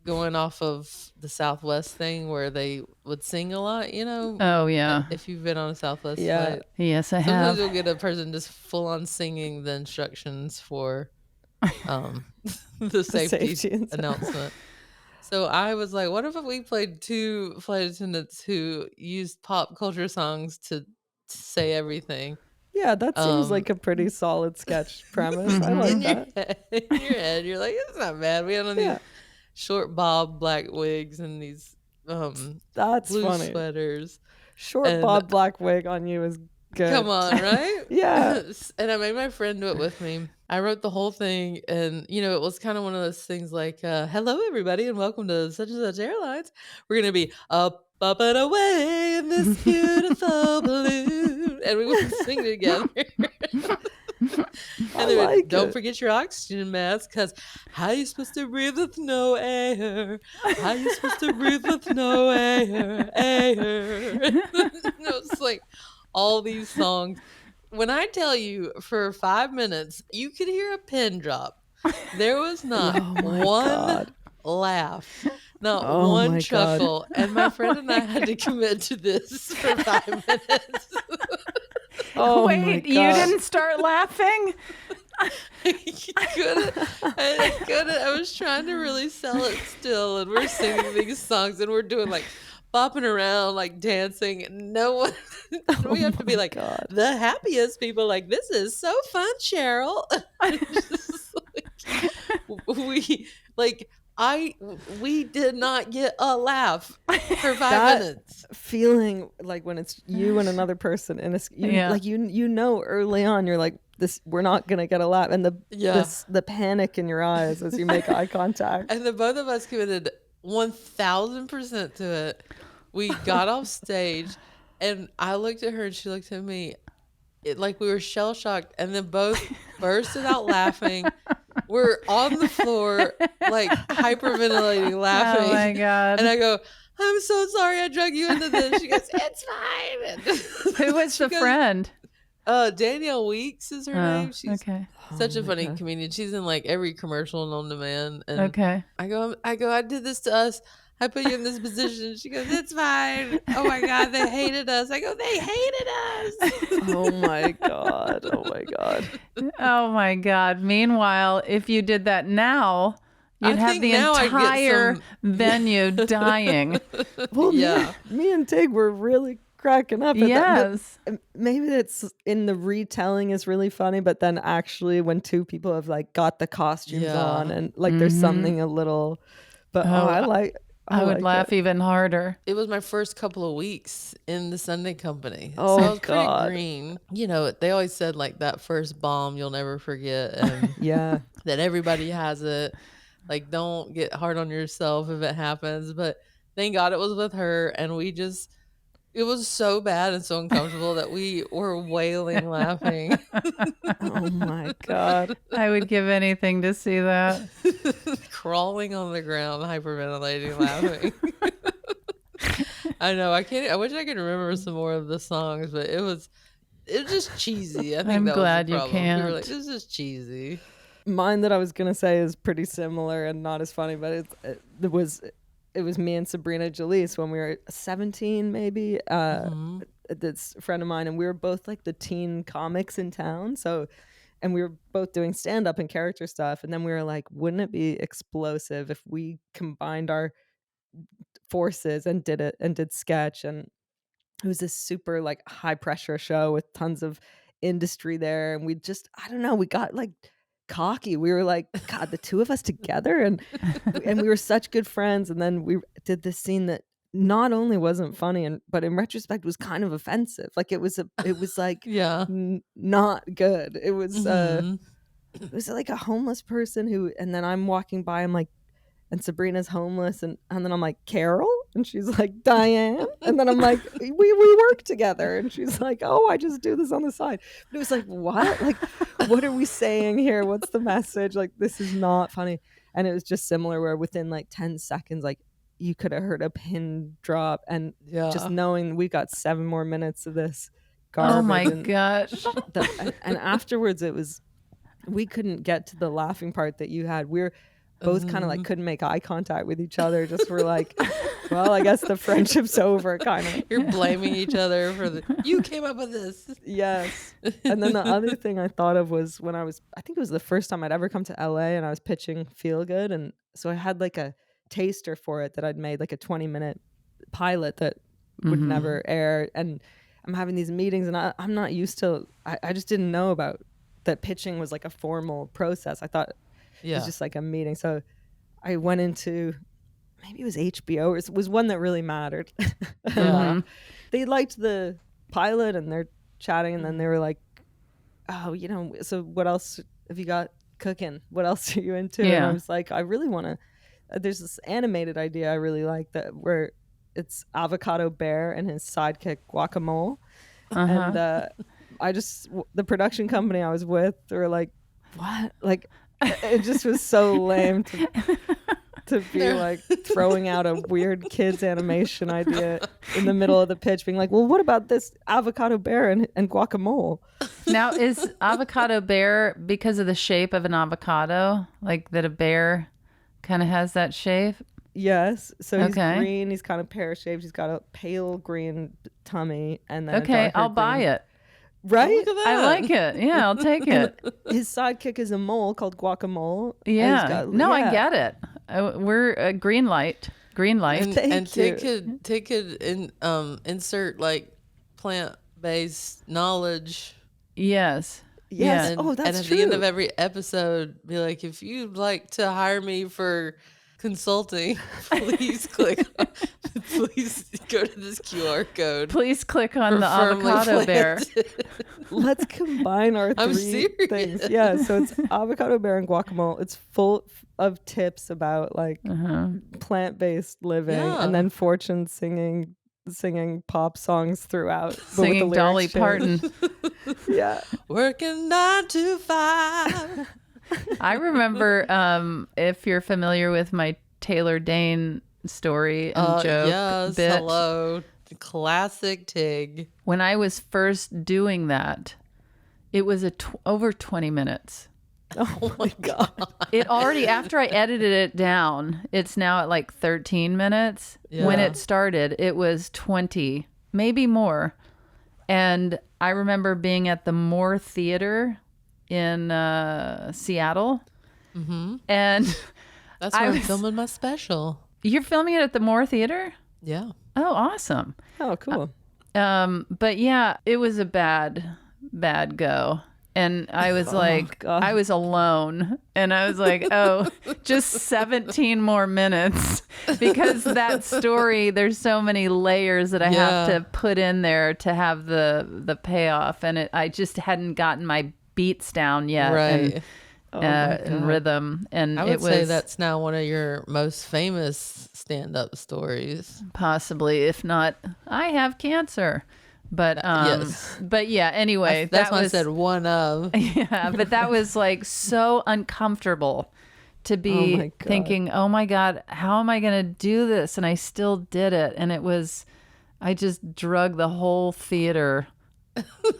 going off of the Southwest thing where they would sing a lot, Oh, yeah. If you've been on a Southwest flight. Yes, I Sometimes have. you'll get a person just full on singing the instructions for the safety announcement. So I was like, what if we played 2 flight attendants who used pop culture songs to say everything? Yeah, that seems like a pretty solid sketch premise. I like that. In your head, you're like, it's not bad. We had on these short bob black wigs and these that's blue funny. sweaters. Short bob black wig on you is good. Come on, right? Yeah. And I made my friend do it with me. I wrote the whole thing, and it was kind of one of those things like, hello everybody and welcome to such and such airlines. We're gonna be up and away in this beautiful balloon, and we would sing together. And don't forget your oxygen mask, because how you supposed to breathe with no air? How you supposed to breathe with no air? It's like all these songs. When I tell you for 5 minutes, you could hear a pin drop. There was not one laugh. Not Oh my one God. chuckle. And my friend and I had to commit to this for 5 minutes. Oh my Wait, you God. didn't start laughing? I couldn't. I was trying to really sell it still, and we're singing these songs, and we're doing like bopping around, like dancing. And no one, we have to be like God. the happiest people. Like, this is so fun, Cheryl. Just we like we did not get a laugh for 5 That minutes. feeling like when it's you and another person and it's like you know early on you're like this we're not gonna get a laugh and the panic in your eyes as you make eye contact. And the both of us committed 1,000% to it. We got off stage, and I looked at her, and she looked at me, like we were shell shocked, and then both bursted out laughing. We're on the floor, like hyperventilating, laughing. Oh my God. And I go, I'm so sorry I drug you into this. She goes, it's fine. Who was the friend? Danielle Weeks is her name. She's okay. such a funny comedian. She's in like every commercial known to man. And Okay. I go, I did this to us. I put you in this position. She goes, it's fine. Oh my God, they hated us. I go, they hated us. Oh my God. Oh my God. Oh my God. Meanwhile, if you did that now, you'd I have think the now I'd get entire some- venue dying. Well, Yeah. me and Tig were really cracking up at that. Yes. But maybe it's in the retelling is really funny, but then actually when two people have like got the costumes Yeah. on and like there's something a little, but I would like laugh it. even harder. It was my first couple of weeks in the Sunday company. Oh, so I was God. pretty green. You know, they always said like that first bomb you'll never forget, and Yeah. that everybody has it. Like, don't get hard on yourself if it happens. But thank God it was with her, and it was so bad and so uncomfortable that we were wailing laughing. Oh my God. I would give anything to see that. Crawling on the ground, hyperventilating, laughing. I know. I wish I could remember some more of the songs, but it was just cheesy. I think I'm that glad was the you problem. We were like, can't. this is cheesy. Mine that I was gonna say is pretty similar and not as funny, but it was me and Sabrina Jalise when we were 17 maybe. This friend of mine, and we were both like the teen comics in town. So, and we were both doing stand up and character stuff. And then we were like, wouldn't it be explosive if we combined our forces and did sketch? And it was this super like high pressure show with tons of industry there, and we just I don't know, we got like cocky. We were like, God, the two of us together, and we were such good friends. And then we did this scene that not only wasn't funny, but in retrospect was kind of offensive. Like it was like Yeah. not good. It was Mhm. it was like a homeless person who, and then I'm walking by, I'm like, and Sabrina's homeless, and then I'm like, Carol, and she's like, Diane, and then I'm like, we work together, and she's like, oh, I just do this on the side. But it was like, what? Like, what are we saying here? What's the message? Like, this is not funny. And it was just similar where within like 10 seconds, like you could have heard a pin drop, and Yeah. just knowing we got 7 more minutes of this garbage. Oh my and gosh. and afterwards it was, we couldn't get to the laughing part that you had. We're both kind of like couldn't make eye contact with each other. Just were like, well, I guess the friendship's over, kind of. You're blaming each other for you came up with this. Yes. And then the other thing I thought of was when I think it was the first time I'd ever come to LA, and I was pitching Feel Good. And so I had like a taster for it that I'd made, like a 20-minute pilot that would never air. And I'm having these meetings, and I'm not used to, I just didn't know about that pitching was like a formal process. I thought it was just like a meeting. So I went into, maybe it was HBO, or it was one that really mattered. They liked the pilot, and they're chatting, and then they were like, oh, so what else have you got cooking? What else are you into? And I was like, I really want to, there's this animated idea I really like, that where it's Avocado Bear and his sidekick Guacamole. And the production company I was with, they were like, what? Like, it just was so lame to be like throwing out a weird kids animation idea in the middle of the pitch, being like, well, what about this Avocado Bear and guacamole? Now, is Avocado Bear because of the shape of an avocado? Like that a bear kind of has that shape? Yes. So he's Okay. green. He's kind of pear-shaped. He's got a pale green tummy, and then Okay, I'll buy it. Right? Look at that. I like it. Yeah, I'll take it. His sidekick is a mole called Guacamole. and he's Yeah. got- No, I yeah. get it. We're green light. Green light. And Thank Tig could insert like plant-based knowledge. Yes. Yes. Yeah. Oh, And that's at true. the end of every episode, be like, if you'd like to hire me for consulting, please please go to this QR code. Please click on for the firmly avocado bear. planted. Let's combine our I'm three things. Yeah. So it's avocado bear and guacamole. It's full of tips about like plant-based living, Yeah. and then Fortune singing pop songs throughout. but with the Singing Dolly lyrics changed. Parton. Yeah. Working 9 to 5. I remember, if you're familiar with my Taylor Dane story and joke Yes, bit, hello. Classic Tig. when I was first doing that, it was over 20 minutes. Oh my God. It already, after I edited it down, it's now at like 13 minutes. When Yeah. it started, it was 20, maybe more. And I remember being at the Moore Theater in Seattle. Mm-hmm. And That's where I I'm was- filming my special. you're filming it at the Moore Theater? Yeah. Oh, awesome. Oh, cool. But yeah, it was a bad go. And I was like, God. I was alone. And I was like, oh, just 17 more minutes. Because that story, there's so many layers that I have Yeah. to put in there to have the payoff. And I just hadn't gotten my beats down yet. Right. And rhythm. And I would it was say that's now one of your most famous stand-up stories. possibly, if not, I have cancer. But Yes. but yeah, anyway, That's that why was I said one of. yeah, but that was like so uncomfortable to Oh be my God. thinking, oh my God, how am I going to do this? And I still did it. And I just drug the whole theater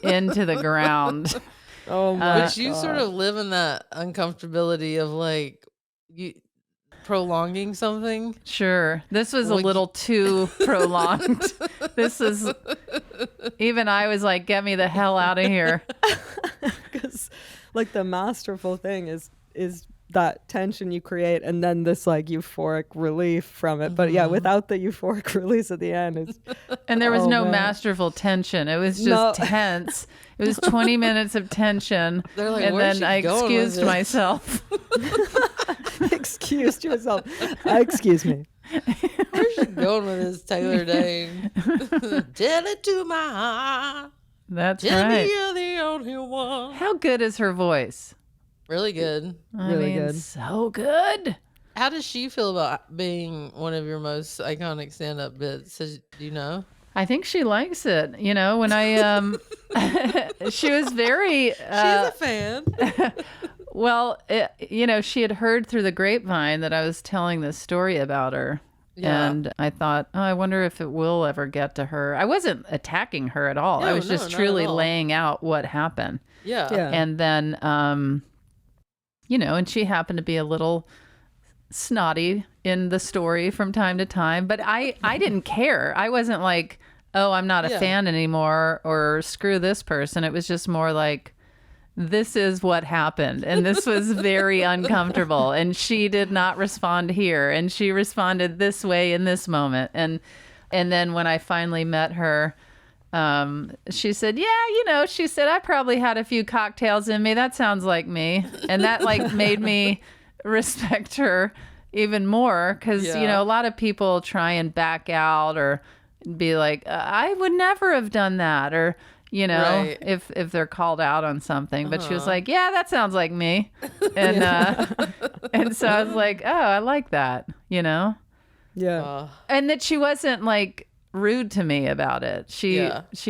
into the ground. Oh my But you sort of live in that uncomfortability of like you prolonging something. Sure. This was a Like- little too prolonged. This is, even I was like, get me the hell out of here. Because like the masterful thing is that tension you create, and then this like euphoric relief from it. But yeah, without the euphoric release at the end, it's And there was Oh, no man. masterful tension. It was just No. tense. It was 20 minutes of tension. They're like, and "Where's then she I going with excused this?" myself. excused yourself. Excuse me. Where's she going with this Taylor Dane? Tell it to my heart. That's Tell me right. you're the only one. How good is her voice? Really good. Really good. So good. How does she feel about being one of your most iconic stand-up bits? Do you know? I think she likes it. You know, when I she was very She's a fan. well, you know, she had heard through the grapevine that I was telling this story about her. Yeah. And I thought, oh, I wonder if it will ever get to her. I wasn't attacking her at all. I No, was no, just not truly at all. laying out what happened. Yeah. Yeah. And then, you know, and she happened to be a little snotty in the story from time to time, but I didn't care. I wasn't like, oh, I'm not a Yeah. fan anymore, or screw this person. It was just more like, this is what happened, and this was very uncomfortable, and she did not respond here, and she responded this way in this moment. And then when I finally met her, she said, yeah, you know, she said, I probably had a few cocktails in me. That sounds like me. And that like made me respect her even more, because, you Yeah. know, a lot of people try and back out or be like, I would never have done that, or, you know, Right. if they're called out on something. But she was like, yeah, that sounds like me. And and so I was like, oh, I like that, you know? Yeah. And that she wasn't like rude to me about it. She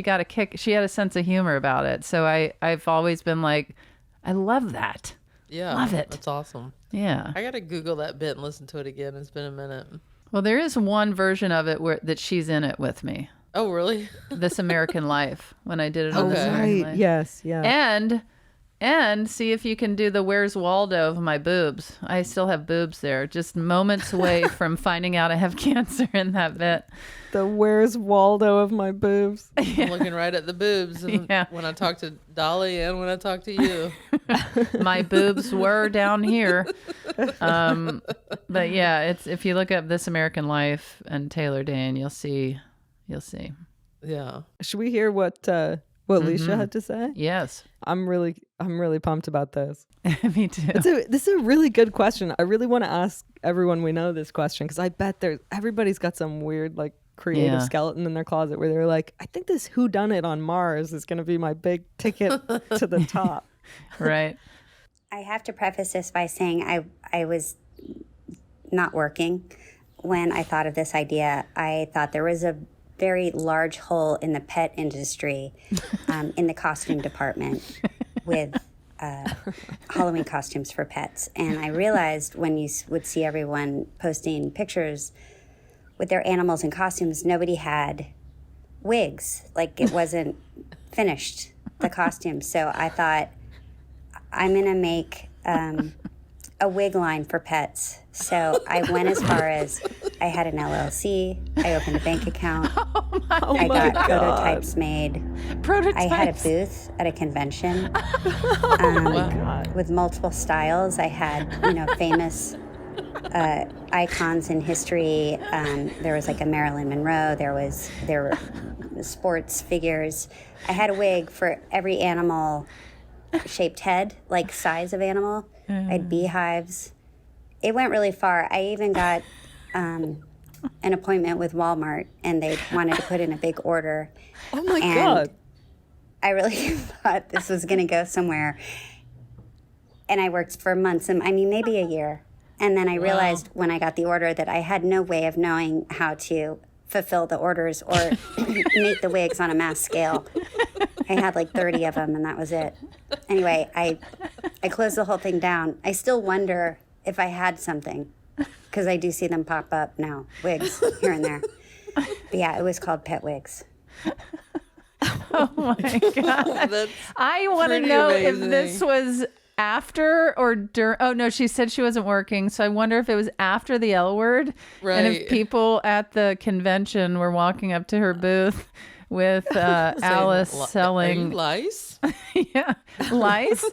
got a kick. She had a sense of humor about it. So I've always been like, I love that. Yeah. Love it. That's awesome. Yeah. I got to Google that bit and listen to it again. It's been a minute. Well, there is one version of it that she's in it with me. Oh, really? This American Life, when I did it on Okay. This American Right. Life. Yes. Yeah. And And see if you can do the Where's Waldo of my boobs. I still have boobs there. Just moments away from finding out I have cancer in that bit. The Where's Waldo of my boobs. I'm looking right at the boobs Yeah. when I talk to Dolly and when I talk to you. My boobs were down here. But yeah, it's if you look up This American Life and Taylor Dane, you'll see. Yeah. Should we hear what Leisha had to say? Yes. I'm really pumped about this. Me too. This is a really good question. I really want to ask everyone we know this question because I bet everybody's got some weird like creative skeleton in their closet where they're like, I think this whodunit on Mars is going to be my big ticket to the top. Right. I have to preface this by saying I was not working when I thought of this idea. I thought there was a very large hole in the pet industry in the costume department with Halloween costumes for pets. And I realized when you would see everyone posting pictures with their animals in costumes, nobody had wigs. Like it wasn't finished, the costume. So I thought, I'm going to make a wig line for pets. So I went as far as I had an LLC. I opened a bank account. I got prototypes made. I had a booth at a convention with multiple styles. I had, famous icons in history. There was like a Marilyn Monroe. There were sports figures. I had a wig for every animal shaped head, like size of animal. I had beehives. It went really far. I even got an appointment with Walmart, and they wanted to put in a big order. Oh my God. I really thought this was going to go somewhere. And I worked for months, maybe a year. And then I realized when I got the order that I had no way of knowing how to fulfill the orders or make the wigs on a mass scale. I had like 30 of them, and that was it. Anyway, I closed the whole thing down. I still wonder if I had something, because I do see them pop up now, wigs here and there. But yeah, it was called Pet Wigs. Oh my God. I want to know if this was after or during. Oh no, she said she wasn't working, so I wonder if it was after the L word, and if people at the convention were walking up to her booth with Alice selling lice. Yeah, lice.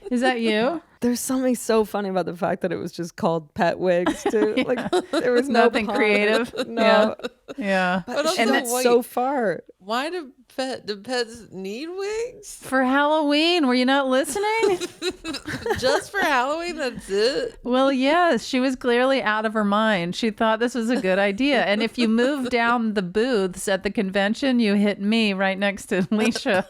Is that you? There's something so funny about the fact that it was just called Pet Wigs too. Yeah. Like there was nothing pun. creative. No. Yeah. But also, and that's so far. Why do pets need wigs? For Halloween, were you not listening? Just for Halloween, that's it? Well, yes, she was clearly out of her mind. She thought this was a good idea. And if you move down the booths at the convention, you hit me right next to Leisha,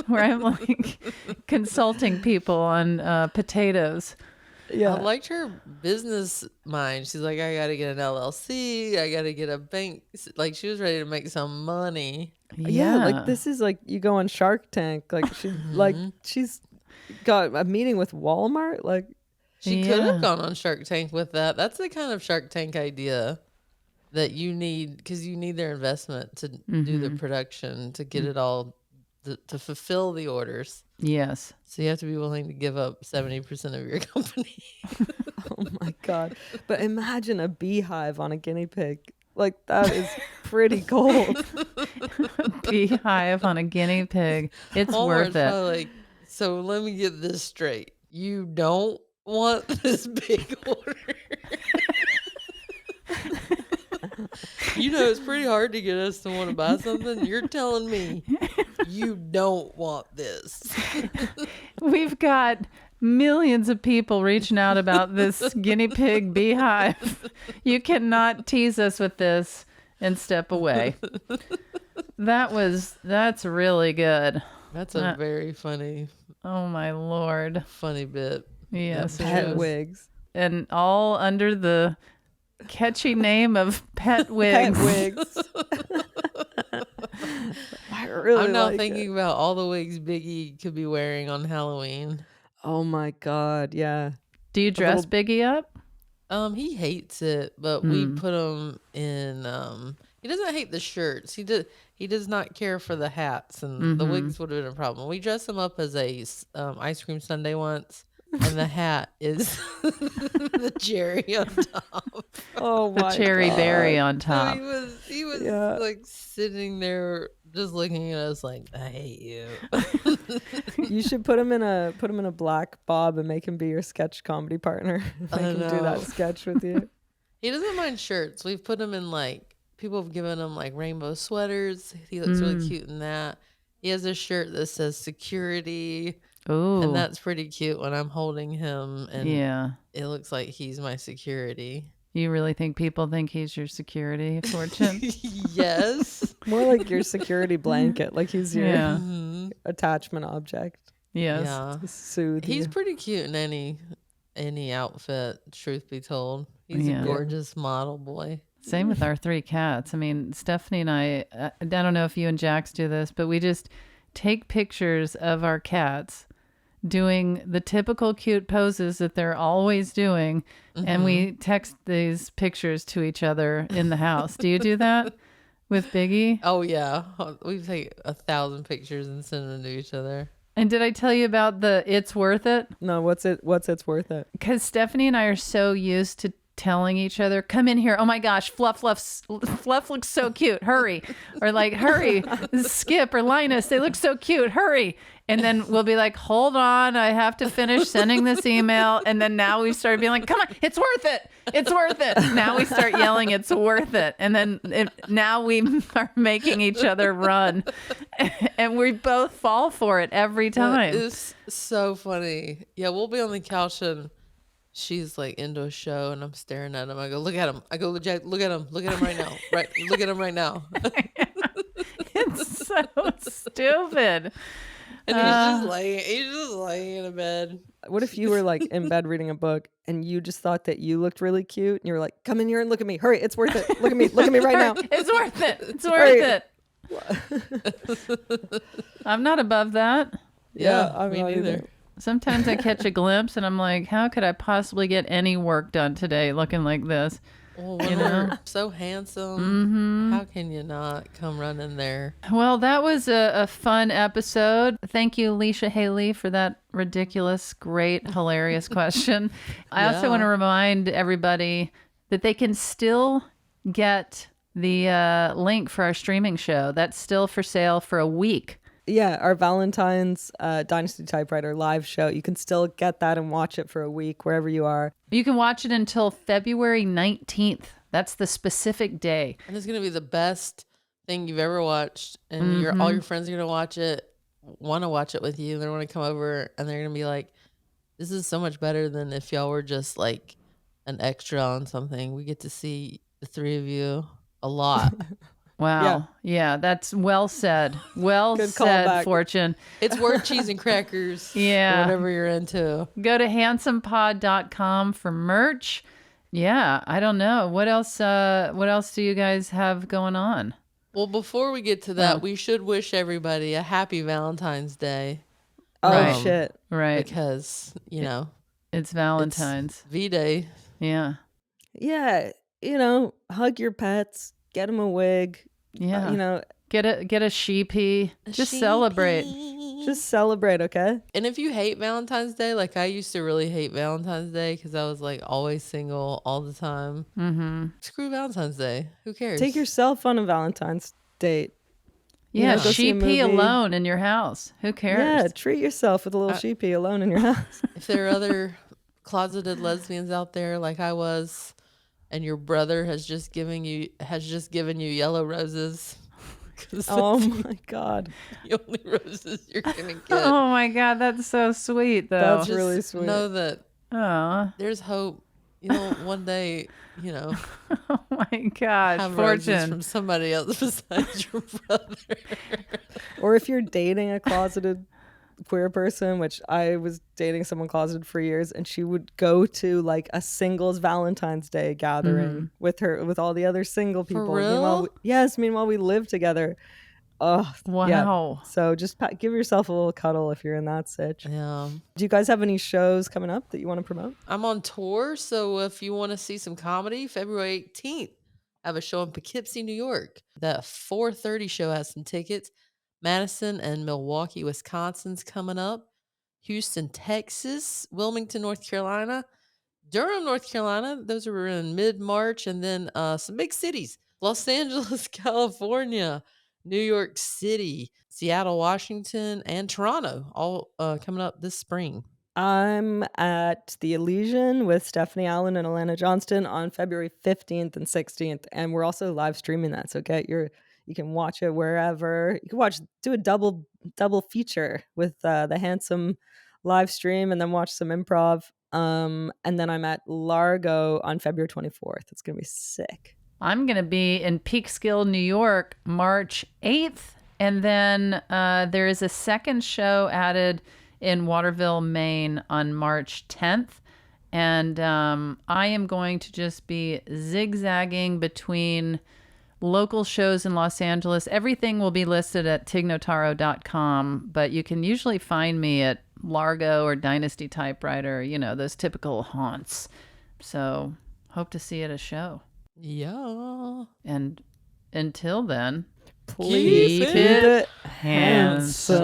where I'm like consulting people on potatoes. Yeah. I liked her business mind. She's like, I got to get an LLC. I got to get a bank. Like, she was ready to make some money. Yeah, like this is like you go on Shark Tank. Like she's got a meeting with Walmart. Like she could have gone on Shark Tank with that. That's the kind of Shark Tank idea that you need, because you need their investment to do the production, to get it all, to fulfill the orders. Yes. So you have to be willing to give up 70% of your company. Oh my God. But imagine a beehive on a guinea pig. Like that is pretty cold. Beehive on a guinea pig. It's worth it. Like, so let me get this straight. You don't want this big order. It's pretty hard to get us to want to buy something. You're telling me you don't want this. We've got millions of people reaching out about this guinea pig beehive. You cannot tease us with this and step away. That's really good. That's a very funny. Oh my Lord. Funny bit. Yes. Pet wigs. And all under the catchy name of Pet Wigs. Pet wigs. I'm now thinking about all the wigs Biggie could be wearing on Halloween. Oh my God, yeah. Do you dress Biggie up? He hates it, but we put him in. He doesn't hate the shirts. He does not care for the hats, and the wigs would have been a problem. We dressed him up as a ice cream sundae once, and the hat is the cherry on top. Oh The my cherry God. berry on So top. he was Yeah. like sitting there just looking at us like, I hate you. You should put him in a black bob and make him be your sketch comedy partner. Make him do know. that sketch with you. He doesn't mind shirts. We've put him in like, people have given him like rainbow sweaters. He looks really cute in that. He has a shirt that says security. Ooh. And that's pretty cute when I'm holding him and Yeah. it looks like he's my security. You really think people think he's your security, Fortune? Yes. More like your security blanket, like he's your Yeah. attachment object. Yes. Yeah. To soothe He's you. pretty cute in any outfit, truth be told. He's Yeah. a gorgeous model boy. Same with our 3 cats. I mean, Stephanie and I don't know if you and Jax do this, but we just take pictures of our cats doing the typical cute poses that they're always doing, and we text these pictures to each other in the house. Do you do that with Biggie? Oh yeah. We take 1,000 pictures and send them to each other. And did I tell you about the it's worth it? No, what's it's worth it? Because Stephanie and I are so used to telling each other, come in here. Oh my gosh, Fluff looks so cute. Hurry. Or like, hurry. Skip or Linus, they look so cute. Hurry. And then we'll be like, hold on, I have to finish sending this email. And then now we start being like, come on, it's worth it. It's worth it. Now we start yelling, it's worth it. And then now we are making each other run. And we both fall for it every time. It's so funny. Yeah, we'll be on the couch and she's like into a show and I'm staring at him. I go, look at him. I go, Jack, look at him. Look at him right now. Right. Look at him right now. It's so stupid. And he's just laying in a bed. What if you were like in bed reading a book and you just thought that you looked really cute and you were like, come in here and look at me. Hurry, it's worth it. Look at me right now. It's worth it. It's worth it. I'm not above that. Yeah, I'm me not neither. either. Sometimes I catch a glimpse and I'm like, how could I possibly get any work done today looking like this? Well, when we're so handsome, how can you not come running there? Well, that was a fun episode. Thank you, Leisha Hailey, for that ridiculous, great, hilarious question. I also want to remind everybody that they can still get the link for our streaming show. That's still for sale for a week. Yeah, our Valentine's Dynasty Typewriter live show. You can still get that and watch it for a week wherever you are. You can watch it until February 19th. That's the specific day. And it's going to be the best thing you've ever watched. And all your friends are going to watch it, want to watch it with you. They're going to come over and they're going to be like, this is so much better than if y'all were just like an extra on something. We get to see the 3 of you a lot. Wow. Yeah, that's well said. Well Good said, callback. Fortune. It's worth cheese and crackers. Yeah. Or whatever you're into. Go to handsomepod.com for merch. Yeah, I don't know. What else do you guys have going on? Well, before we get to that, we should wish everybody a happy Valentine's Day. Oh, Right. shit. Right. Because, It's Valentine's. V-Day. Yeah. Yeah, hug your pets, get them a wig. Yeah. Get a sheepy. Just celebrate. Just celebrate, okay? And if you hate Valentine's Day, like I used to really hate Valentine's Day because I was like always single all the time. Mm-hmm. Screw Valentine's Day. Who cares? Take yourself on a Valentine's date. Yeah, go see a sheepy movie. alone in your house. Who cares? Yeah, treat yourself with a little sheepy alone in your house. If there are other closeted lesbians out there like I was, and your brother has just given you yellow roses. Oh my God. The only roses you're gonna get. Oh my God, that's so sweet though. That's Just really sweet. know that Oh. there's hope. One day, Oh my God, have roses Fortune. from somebody else besides your brother. Or if you're dating a closeted queer person, which I was dating someone closeted for years, and she would go to like a singles Valentine's Day gathering with all the other single people. real? Meanwhile, meanwhile we lived together. Oh, Wow. Yeah. So just give yourself a little cuddle if you're in that sitch. Yeah. Do you guys have any shows coming up that you want to promote? I'm on tour, so if you want to see some comedy, February 18th, I have a show in Poughkeepsie, New York. The 4:30 show has some tickets. Madison and Milwaukee, Wisconsin's coming up. Houston, Texas, Wilmington, North Carolina, Durham, North Carolina. Those are in mid-March. And then some big cities. Los Angeles, California, New York City, Seattle, Washington, and Toronto, all coming up this spring. I'm at the Elysian with Stephanie Allen and Alana Johnston on February 15th and 16th. And we're also live streaming that. So you can watch it wherever. You can do a double feature with the Handsome live stream and then watch some improv. And then I'm at Largo on February 24th. It's going to be sick. I'm going to be in Peekskill, New York, March 8th. And then there is a second show added in Waterville, Maine on March 10th. And I am going to just be zigzagging between local shows in Los Angeles. Everything will be listed at tignotaro.com, but you can usually find me at Largo or Dynasty Typewriter, those typical haunts. So hope to see you at a show. Yeah. And until then, Please keep it handsome.